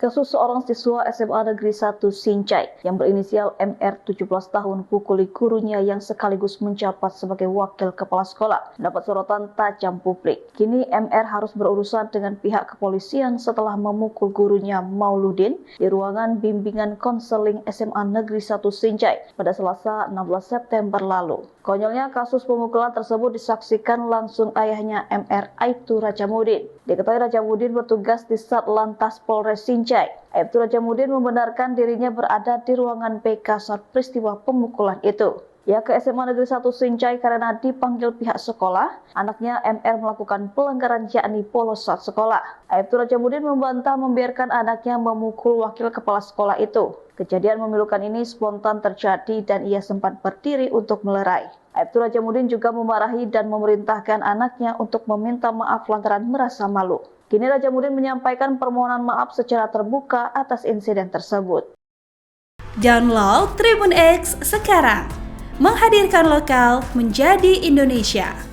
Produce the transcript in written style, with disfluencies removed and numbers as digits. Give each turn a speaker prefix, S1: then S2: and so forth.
S1: Kasus seorang siswa SMA Negeri 1 Sincai yang berinisial MR 17 tahun pukuli gurunya yang sekaligus menjabat sebagai wakil kepala sekolah mendapat sorotan tajam publik. Kini MR harus berurusan dengan pihak kepolisian setelah memukul gurunya Mauludin di ruangan bimbingan konseling SMA Negeri 1 Sincai pada Selasa 16 September lalu. Konyolnya kasus pemukulan tersebut disaksikan langsung ayahnya MR, Aibtu Rajamudin. Diketahui Rajamudin bertugas di Satlantas Polres Sincai. Aibtu Rajamudin membenarkan dirinya berada di ruangan PK saat peristiwa pemukulan itu. Ia ke SMA Negeri 1 Sincai karena dipanggil pihak sekolah, anaknya MR melakukan pelanggaran yakni bolos saat sekolah. Aibtu Rajamudin membantah membiarkan anaknya memukul wakil kepala sekolah itu. Kejadian memilukan ini spontan terjadi dan ia sempat berdiri untuk melerai. Aibtu Rajamudin juga memarahi dan memerintahkan anaknya untuk meminta maaf lantaran merasa malu. Kini Rajamudin menyampaikan permohonan maaf secara terbuka atas insiden tersebut.
S2: Download Tribun X sekarang, menghadirkan lokal menjadi Indonesia.